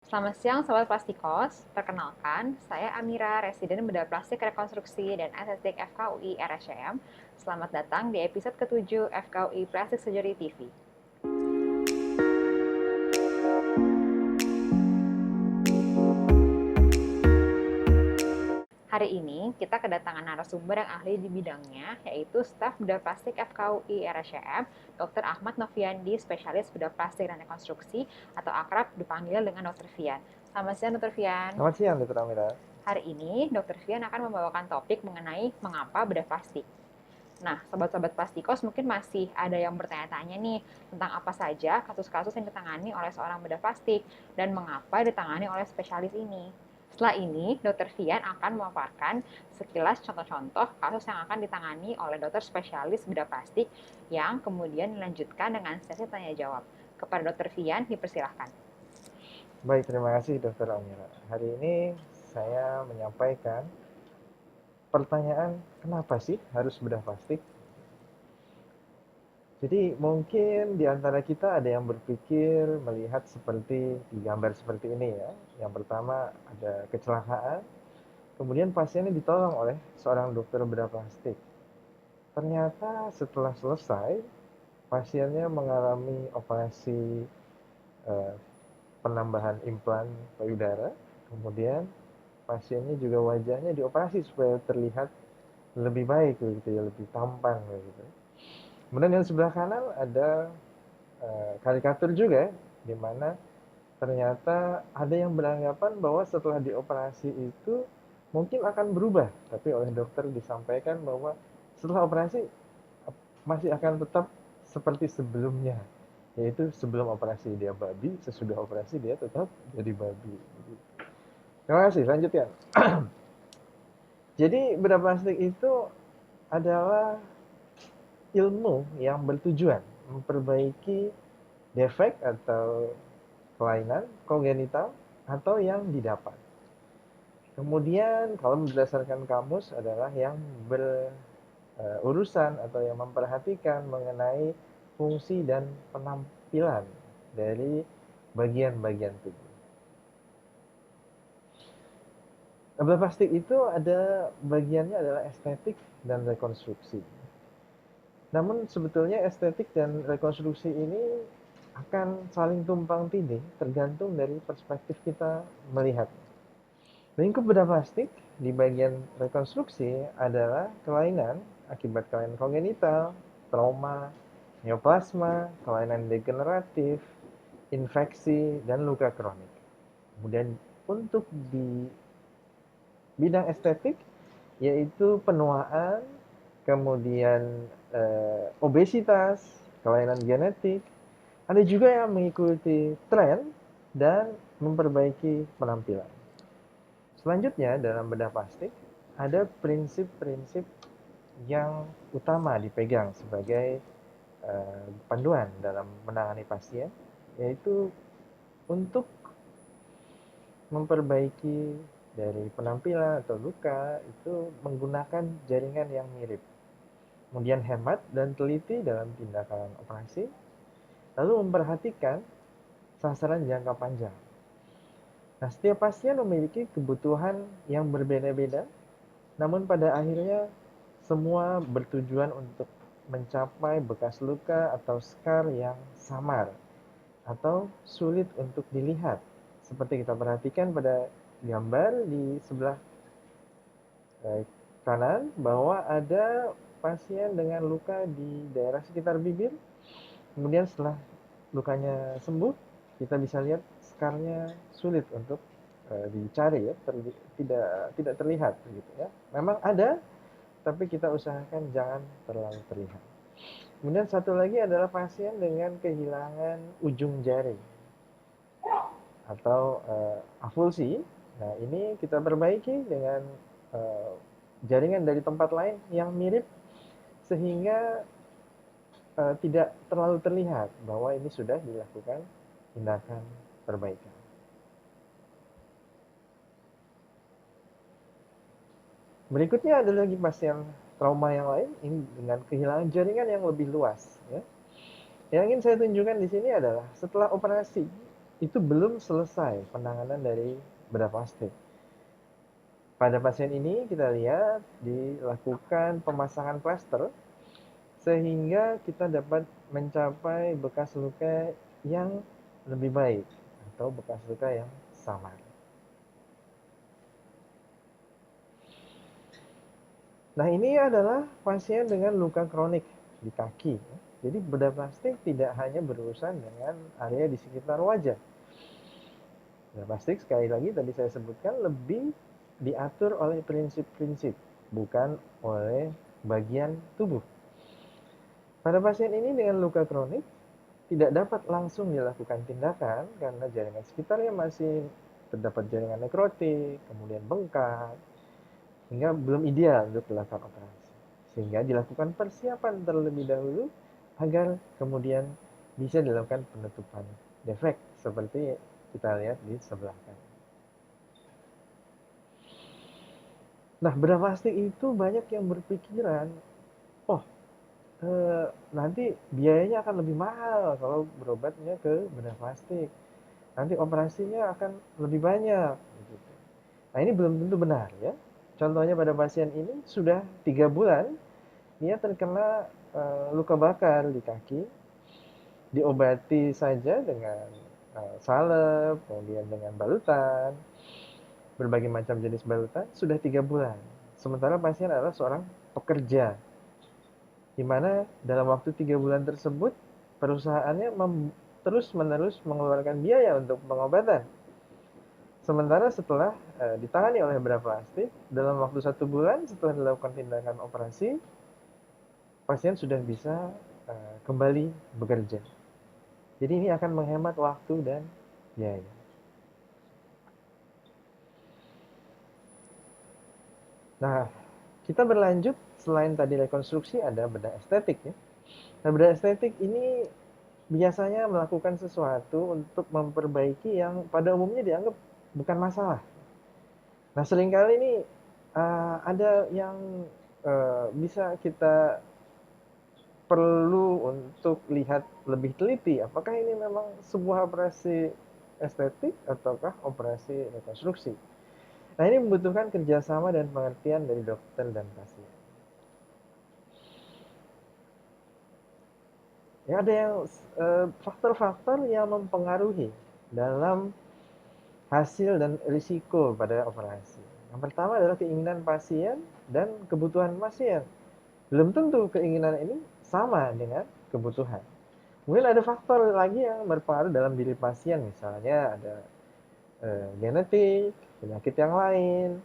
Selamat siang Sobat Plastikos, perkenalkan saya Amira, residen bedah plastik rekonstruksi dan estetik FKUI RSCM. Selamat datang di episode ke-7 FKUI Plastic Surgery TV. Hari ini kita kedatangan narasumber yang ahli di bidangnya, yaitu staf bedah plastik FKUI RSCM, Dr. Ahmad Noviandi, spesialis bedah plastik dan rekonstruksi, atau akrab dipanggil dengan Dr. Fian. Selamat siang Dr. Fian. Selamat siang, Dr. Amira. Hari ini Dr. Fian akan membawakan topik mengenai mengapa bedah plastik. Nah, sobat-sobat plastikos mungkin masih ada yang bertanya-tanya nih tentang apa saja kasus-kasus yang ditangani oleh seorang bedah plastik dan mengapa ditangani oleh spesialis ini. Setelah ini, Dr. Fian akan memaparkan sekilas contoh-contoh kasus yang akan ditangani oleh dokter spesialis bedah plastik yang kemudian dilanjutkan dengan sesi tanya jawab. Kepada Dr. Fian, dipersilahkan. Baik, terima kasih Dr. Amira. Hari ini saya menyampaikan pertanyaan kenapa sih harus bedah plastik? Jadi mungkin di antara kita ada yang berpikir melihat seperti di gambar seperti ini ya. Yang pertama ada kecelakaan, kemudian pasiennya ditolong oleh seorang dokter bedah plastik. Ternyata setelah selesai, pasiennya mengalami operasi eh, penambahan implan payudara, kemudian pasiennya juga wajahnya dioperasi supaya terlihat lebih baik begitu ya, lebih tampan begitu. Kemudian yang sebelah kanan ada karikatur juga di mana ternyata ada yang beranggapan bahwa setelah dioperasi itu mungkin akan berubah, tapi oleh dokter disampaikan bahwa setelah operasi masih akan tetap seperti sebelumnya, yaitu sebelum operasi dia babi, sesudah operasi dia tetap jadi babi. Terima kasih, lanjutkan. Jadi bedah plastik itu adalah ilmu yang bertujuan memperbaiki defek atau kelainan kongenital atau yang didapat. Kemudian kalau berdasarkan kamus adalah yang berurusan atau yang memperhatikan mengenai fungsi dan penampilan dari bagian-bagian tubuh. Bedah plastik itu ada bagiannya adalah estetik dan rekonstruksi. Namun sebetulnya estetik dan rekonstruksi ini akan saling tumpang tindih tergantung dari perspektif kita melihat. Lingkup bedah plastik di bagian rekonstruksi adalah kelainan akibat kelainan kongenital, trauma, neoplasma, kelainan degeneratif, infeksi, dan luka kronik. Kemudian untuk di bidang estetik yaitu penuaan, kemudian obesitas, kelainan genetik. Ada juga yang mengikuti tren dan memperbaiki penampilan. Selanjutnya dalam bedah plastik ada prinsip-prinsip yang utama dipegang sebagai panduan dalam menangani pasien, yaitu untuk memperbaiki dari penampilan atau luka itu menggunakan jaringan yang mirip. Kemudian hemat dan teliti dalam tindakan operasi, lalu memperhatikan sasaran jangka panjang. Nah, setiap pasien memiliki kebutuhan yang berbeda-beda, namun pada akhirnya semua bertujuan untuk mencapai bekas luka atau scar yang samar atau sulit untuk dilihat. Seperti kita perhatikan pada gambar di sebelah kanan bahwa ada pasien dengan luka di daerah sekitar bibir. Kemudian setelah lukanya sembuh, kita bisa lihat skarnya sulit untuk dicari ya, tidak terlihat gitu ya. Memang ada, tapi kita usahakan jangan terlalu terlihat. Kemudian satu lagi adalah pasien dengan kehilangan ujung jari atau avulsi. Nah, ini kita perbaiki dengan jaringan dari tempat lain yang mirip sehingga tidak terlalu terlihat bahwa ini sudah dilakukan tindakan perbaikan. Berikutnya ada lagi pasien trauma yang lain ini dengan kehilangan jaringan yang lebih luas. Ya. Yang ingin saya tunjukkan di sini adalah setelah operasi itu belum selesai penanganan dari bedah plastik. Pada pasien ini kita lihat dilakukan pemasangan plester sehingga kita dapat mencapai bekas luka yang lebih baik atau bekas luka yang samar. Nah, ini adalah pasien dengan luka kronik di kaki. Jadi bedah plastik tidak hanya berurusan dengan area di sekitar wajah. Bedah plastik sekali lagi tadi saya sebutkan lebih diatur oleh prinsip-prinsip, bukan oleh bagian tubuh. Pada pasien ini dengan luka kronik tidak dapat langsung dilakukan tindakan karena jaringan sekitarnya masih terdapat jaringan nekrotik, kemudian bengkak, hingga belum ideal untuk dilakukan operasi. Sehingga dilakukan persiapan terlebih dahulu agar kemudian bisa dilakukan penutupan defek seperti kita lihat di sebelah kanan. Nah, bedah plastik itu banyak yang berpikiran, oh nanti biayanya akan lebih mahal kalau berobatnya ke bedah plastik. Nanti operasinya akan lebih banyak. Gitu. Nah, ini belum tentu benar ya. Contohnya pada pasien ini sudah 3 bulan dia terkena luka bakar di kaki, diobati saja dengan salep, kemudian dengan balutan, berbagai macam jenis balutan, sudah 3 bulan. Sementara pasien adalah seorang pekerja, di mana dalam waktu 3 bulan tersebut perusahaannya terus-menerus mengeluarkan biaya untuk pengobatan. Sementara setelah ditangani oleh bedah plastik, dalam waktu 1 bulan setelah dilakukan tindakan operasi, pasien sudah bisa kembali bekerja. Jadi ini akan menghemat waktu dan biaya. Nah, kita berlanjut selain tadi rekonstruksi ada bedah estetik ya. Nah, bedah estetik ini biasanya melakukan sesuatu untuk memperbaiki yang pada umumnya dianggap bukan masalah. Nah, seringkali ini ada yang bisa kita perlu untuk lihat lebih teliti apakah ini memang sebuah operasi estetik ataukah operasi rekonstruksi. Nah, ini membutuhkan kerjasama dan pengertian dari dokter dan pasien. Ya, ada yang faktor-faktor yang mempengaruhi dalam hasil dan risiko pada operasi. Yang pertama adalah keinginan pasien dan kebutuhan pasien. Belum tentu keinginan ini sama dengan kebutuhan. Mungkin ada faktor lagi yang berpengaruh dalam diri pasien, misalnya ada genetik, penyakit yang lain,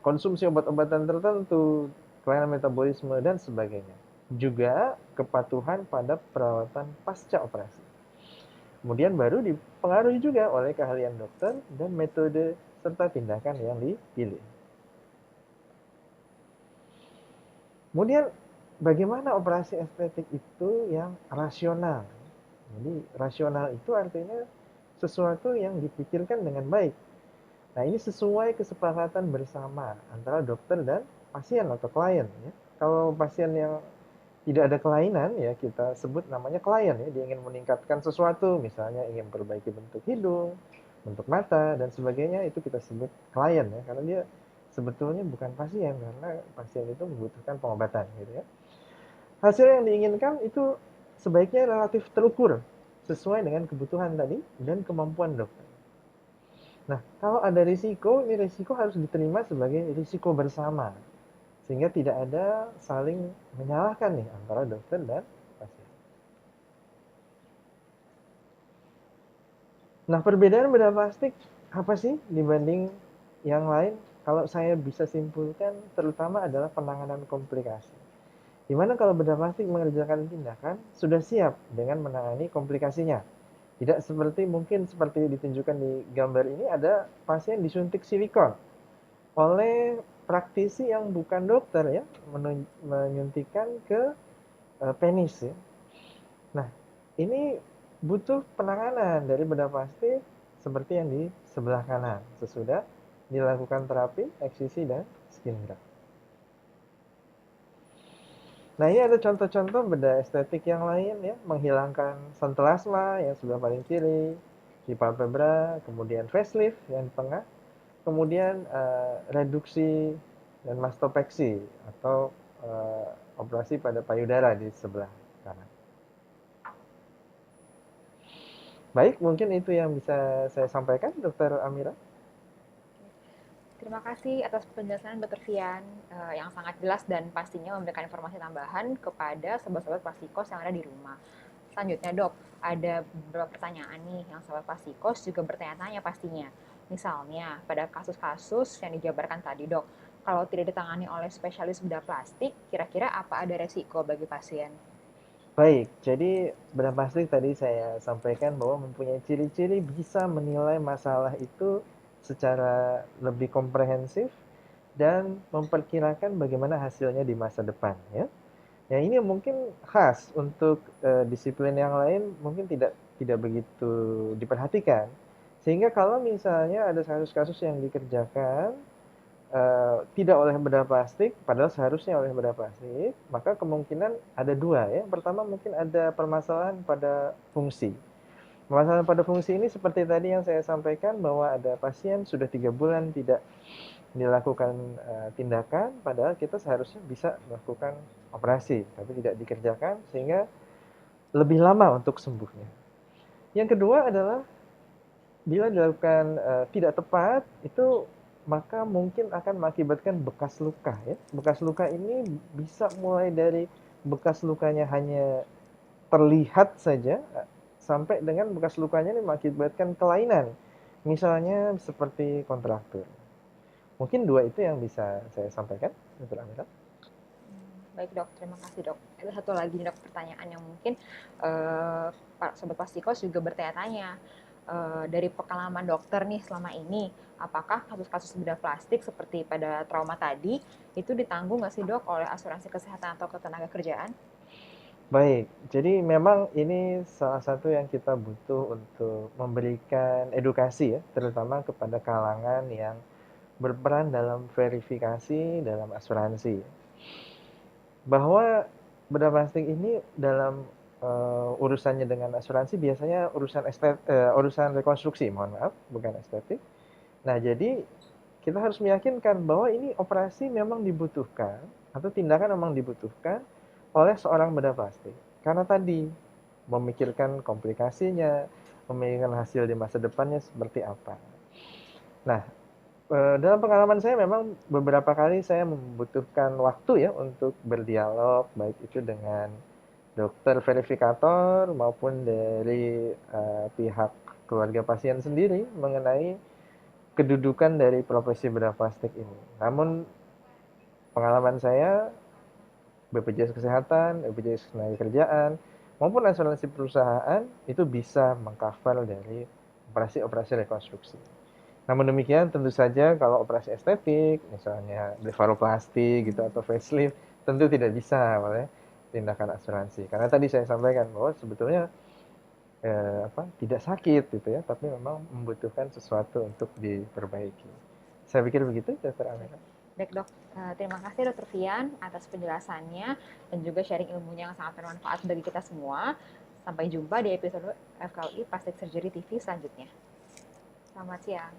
konsumsi obat-obatan tertentu, kelainan metabolisme, dan sebagainya. Juga kepatuhan pada perawatan pasca operasi. Kemudian baru dipengaruhi juga oleh keahlian dokter dan metode serta tindakan yang dipilih. Kemudian bagaimana operasi estetik itu yang rasional? Jadi rasional itu artinya sesuatu yang dipikirkan dengan baik. Nah, ini sesuai kesepakatan bersama antara dokter dan pasien atau klien ya. Kalau pasien yang tidak ada kelainan ya kita sebut namanya klien ya, dia ingin meningkatkan sesuatu, misalnya ingin perbaiki bentuk hidung, bentuk mata dan sebagainya, itu kita sebut klien ya, karena dia sebetulnya bukan pasien karena pasien itu membutuhkan pengobatan gitu ya. Hasil yang diinginkan itu sebaiknya relatif terukur sesuai dengan kebutuhan tadi dan kemampuan dokter. Nah, kalau ada risiko, ini risiko harus diterima sebagai risiko bersama. Sehingga tidak ada saling menyalahkan nih antara dokter dan pasien. Nah, perbedaan bedah plastik apa sih dibanding yang lain? Kalau saya bisa simpulkan, terutama adalah penanganan komplikasi. Dimana kalau bedah plastik mengerjakan tindakan, sudah siap dengan menangani komplikasinya. Tidak seperti mungkin seperti ditunjukkan di gambar ini, ada pasien disuntik silikon oleh praktisi yang bukan dokter ya, menyuntikkan ke penis ya. Nah, ini butuh penanganan dari bedah plastik seperti yang di sebelah kanan sesudah dilakukan terapi eksisi dan skin graft. Nah, ini ada contoh-contoh bedah estetik yang lain ya, menghilangkan santelasma yang sebelah paling kiri, di palpebra, kemudian facelift yang di tengah, kemudian reduksi dan mastopeksi atau operasi pada payudara di sebelah kanan. Baik, mungkin itu yang bisa saya sampaikan, Dokter Amira. Terima kasih atas penjelasan Dr. Fian yang sangat jelas dan pastinya memberikan informasi tambahan kepada sobat-sobat plastikos yang ada di rumah. Selanjutnya dok, ada beberapa pertanyaan nih yang sobat plastikos juga bertanya-tanya pastinya. Misalnya, pada kasus-kasus yang dijabarkan tadi dok, kalau tidak ditangani oleh spesialis bedah plastik, kira-kira apa ada resiko bagi pasien? Baik, jadi bedah plastik tadi saya sampaikan bahwa mempunyai ciri-ciri bisa menilai masalah itu secara lebih komprehensif dan memperkirakan bagaimana hasilnya di masa depan ya. Ya ini mungkin khas untuk disiplin yang lain mungkin tidak begitu diperhatikan. Sehingga kalau misalnya ada kasus-kasus yang dikerjakan tidak oleh bedah plastik, padahal seharusnya oleh bedah plastik, maka kemungkinan ada dua ya. Pertama mungkin ada permasalahan pada fungsi. Permasalahan pada fungsi ini seperti tadi yang saya sampaikan bahwa ada pasien sudah 3 bulan tidak dilakukan tindakan, padahal kita seharusnya bisa melakukan operasi, tapi tidak dikerjakan sehingga lebih lama untuk sembuhnya. Yang kedua adalah bila dilakukan tidak tepat, itu maka mungkin akan mengakibatkan bekas luka ya. Bekas luka ini bisa mulai dari bekas lukanya hanya terlihat saja sampai dengan bekas lukanya ini mengakibatkan kelainan. Misalnya seperti kontraktur. Mungkin dua itu yang bisa saya sampaikan, Dr. Amira. Baik dok, terima kasih dok. Ada satu lagi dok pertanyaan yang mungkin Pak Sobat Plastikos juga bertanya-tanya. Dari pengalaman dokter nih selama ini, apakah kasus-kasus bedah plastik seperti pada trauma tadi itu ditanggung nggak sih dok oleh asuransi kesehatan atau ketenaga kerjaan? Baik, jadi memang ini salah satu yang kita butuh untuk memberikan edukasi ya, terutama kepada kalangan yang berperan dalam verifikasi dalam asuransi. Bahwa bedah plastik ini dalam urusannya dengan asuransi biasanya urusan rekonstruksi, mohon maaf, bukan estetik. Nah, jadi kita harus meyakinkan bahwa ini operasi memang dibutuhkan atau tindakan memang dibutuhkan oleh seorang bedah plastik. Karena tadi memikirkan komplikasinya, memikirkan hasil di masa depannya seperti apa. Nah, dalam pengalaman saya memang beberapa kali saya membutuhkan waktu ya untuk berdialog, baik itu dengan dokter verifikator maupun dari pihak keluarga pasien sendiri mengenai kedudukan dari profesi bedah plastik ini. Namun pengalaman saya, BPJS Kesehatan, BPJS Ketenagakerjaan, maupun asuransi perusahaan itu bisa mengcover dari operasi-operasi rekonstruksi. Namun demikian tentu saja kalau operasi estetik, misalnya blefaroplasti gitu atau facelift, tentu tidak bisa oleh tindakan asuransi. Karena tadi saya sampaikan bahwa sebetulnya tidak sakit gitu ya, tapi memang membutuhkan sesuatu untuk diperbaiki. Saya pikir begitu, Dr. Amira. Baik dok, terima kasih Dr. Fian atas penjelasannya dan juga sharing ilmunya yang sangat bermanfaat bagi kita semua. Sampai jumpa di episode FKUI Plastic Surgery TV selanjutnya. Selamat siang.